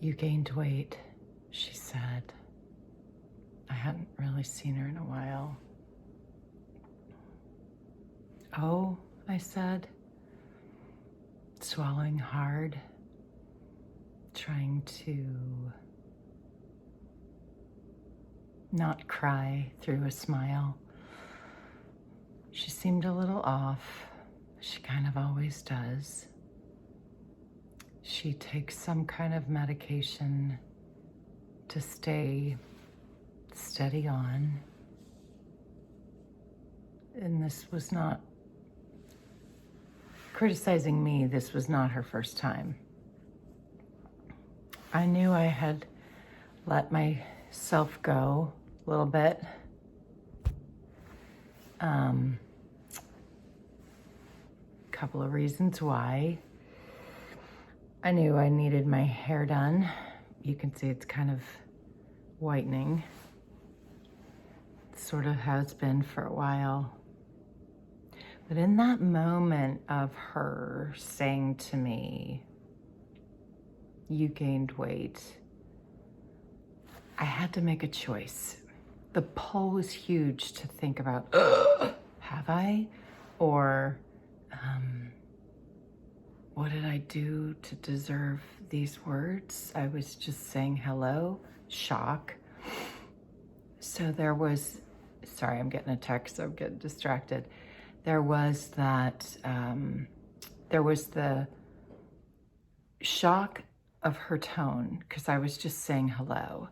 You gained weight, she said. I hadn't really seen her in a while. Oh, I said, swallowing hard, trying to not cry through a smile. She seemed a little off. She kind of always does. She takes some kind of medication to stay steady on. And this was not criticizing me. This was not her first time. I knew I had let myself go a little bit. Couple of reasons why. I knew I needed my hair done. You can see it's kind of whitening. It sort of has been for a while. But in that moment of her saying to me, you gained weight, I had to make a choice. The pull was huge to think about, have I? Or what did I do to deserve these words? I was just saying hello, shock. So there was, sorry, I'm getting a text, so I'm getting distracted. There was that, there was the shock of her tone, because I was just saying hello.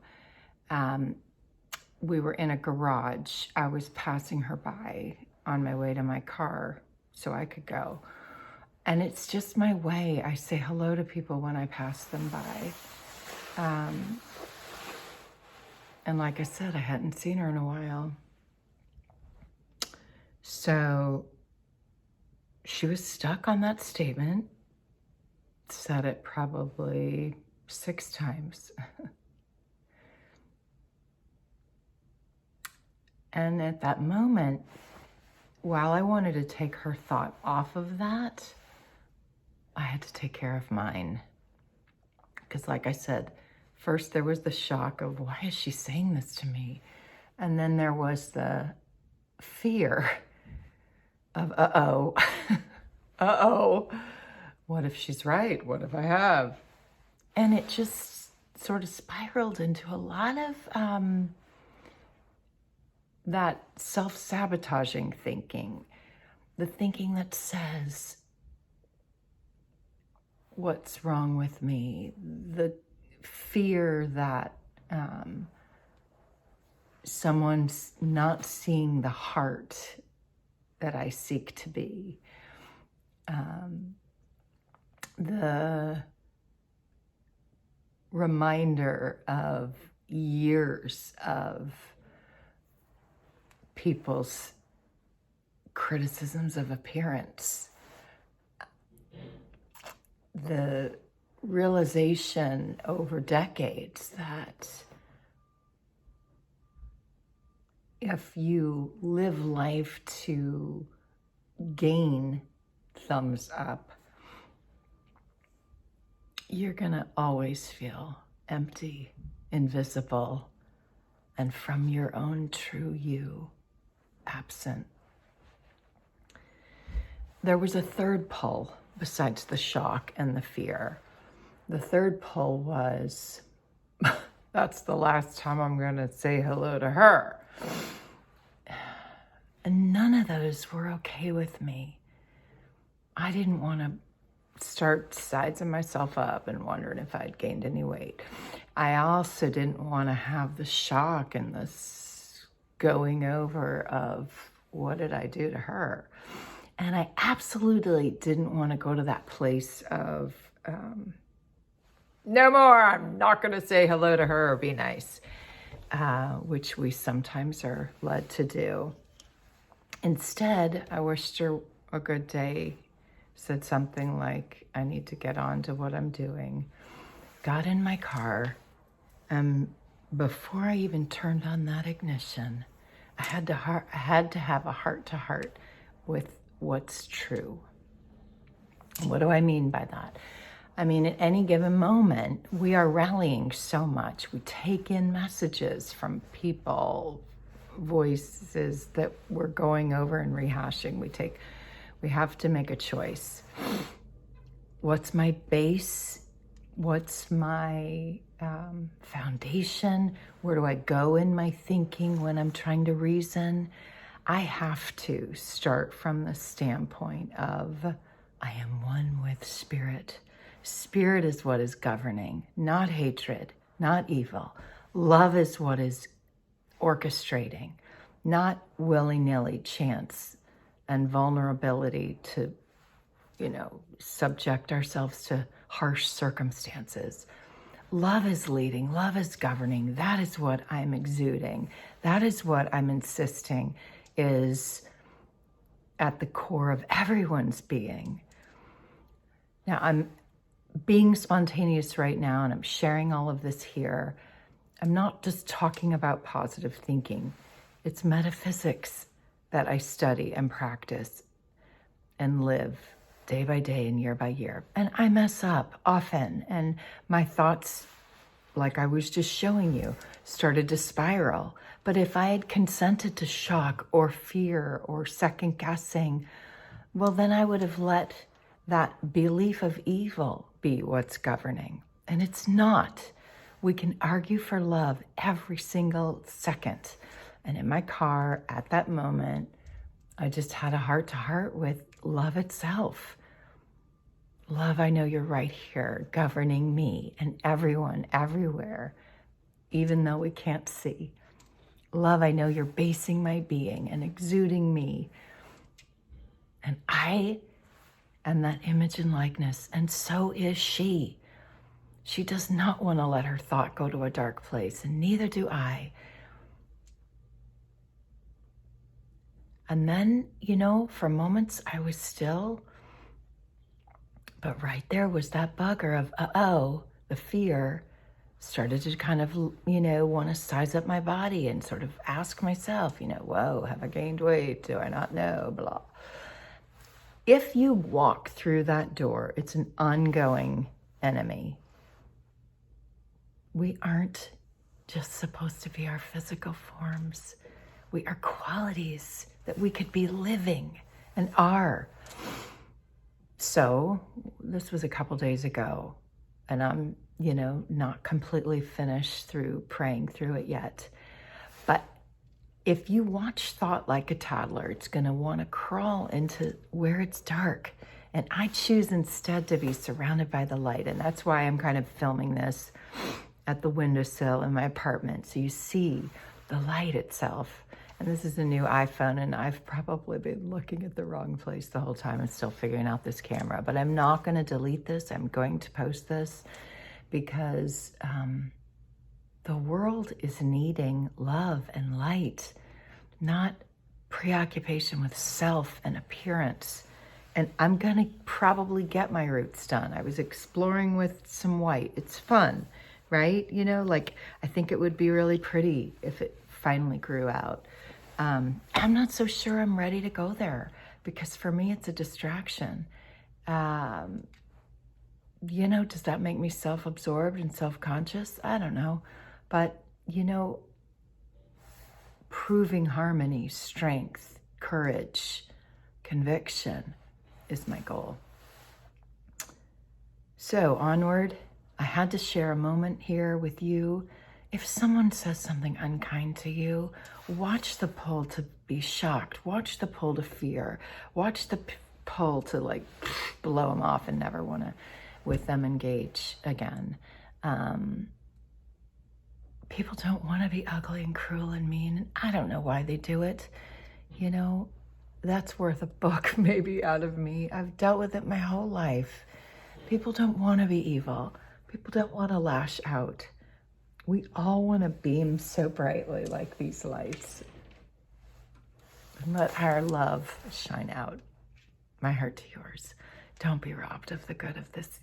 We were in a garage. I was passing her by on my way to my car so I could go. And it's just my way. I say hello to people when I pass them by. And like I said, I hadn't seen her in a while. So she was stuck on that statement, said it probably 6 times. And at that moment, while I wanted to take her thought off of that, I had to take care of mine. Because like I said, first there was the shock of, why is she saying this to me? And then there was the fear of, uh-oh, what if she's right? What if I have? And it just sort of spiraled into a lot of that self-sabotaging thinking, the thinking that says, what's wrong with me? The fear that someone's not seeing the heart that I seek to be. The reminder of years of people's criticisms of appearance. The realization over decades that if you live life to gain thumbs up, you're gonna always feel empty, invisible, and from your own true you, absent. There was a third pull besides the shock and the fear. The third pull was, that's the last time I'm gonna say hello to her. And none of those were okay with me. I didn't want to start sizing myself up and wondering if I'd gained any weight. I also didn't want to have the shock and this going over of, what did I do to her? And I absolutely didn't want to go to that place of, no more, I'm not going to say hello to her or be nice, which we sometimes are led to do. Instead, I wished her a good day, said something like, I need to get on to what I'm doing, got in my car, and before I even turned on that ignition, I had to have a heart-to-heart with what's true. What do I mean by that? I mean, at any given moment, we are rallying so much. We take in messages from people, voices that we're going over and rehashing. We have to make a choice. What's my base? What's my foundation? Where do I go in my thinking when I'm trying to reason? I have to start from the standpoint of I am one with spirit. Spirit is what is governing, not hatred, not evil. Love is what is orchestrating, not willy-nilly chance and vulnerability to, subject ourselves to harsh circumstances. Love is leading, love is governing. That is what I'm exuding. That is what I'm insisting is at the core of everyone's being. Now, I'm being spontaneous right now, and I'm sharing all of this here. I'm not just talking about positive thinking. It's metaphysics that I study and practice and live day by day and year by year. And I mess up often, and my thoughts, like I was just showing you, started to spiral. But if I had consented to shock or fear or second guessing, well, then I would have let that belief of evil be what's governing. And it's not. We can argue for love every single second. And in my car at that moment, I just had a heart-to-heart with love itself. Love, I know you're right here, governing me and everyone, everywhere, even though we can't see. Love, I know you're basing my being and exuding me. And I am that image and likeness, and so is she. She does not want to let her thought go to a dark place, and neither do I. And then, for moments I was still, but right there was that bugger of, the fear started to kind of, want to size up my body and sort of ask myself, whoa, have I gained weight? Do I not know? Blah. If you walk through that door, it's an ongoing enemy. We aren't just supposed to be our physical forms. We are qualities that we could be living and are. So this was a couple days ago, and I'm, not completely finished through praying through it yet. But if you watch thought like a toddler, it's going to want to crawl into where it's dark. And I choose instead to be surrounded by the light. And that's why I'm kind of filming this at the windowsill in my apartment. So you see the light itself. And this is a new iPhone, and I've probably been looking at the wrong place the whole time and still figuring out this camera. But I'm not going to delete this. I'm going to post this because the world is needing love and light, not preoccupation with self and appearance. And I'm going to probably get my roots done. I was exploring with some white. It's fun, right? I think it would be really pretty if it finally grew out. I'm not so sure I'm ready to go there because for me, it's a distraction. Does that make me self-absorbed and self-conscious? I don't know. But, proving harmony, strength, courage, conviction is my goal. So onward, I had to share a moment here with you. If someone says something unkind to you, watch the pull to be shocked. Watch the pull to fear. Watch the pull to blow them off and never want to with them engage again. People don't want to be ugly and cruel and mean. And I don't know why they do it. That's worth a book maybe out of me. I've dealt with it my whole life. People don't want to be evil. People don't want to lash out. We all want to beam so brightly like these lights. And let our love shine out. My heart to yours. Don't be robbed of the good of this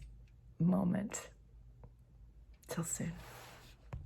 moment. Till soon.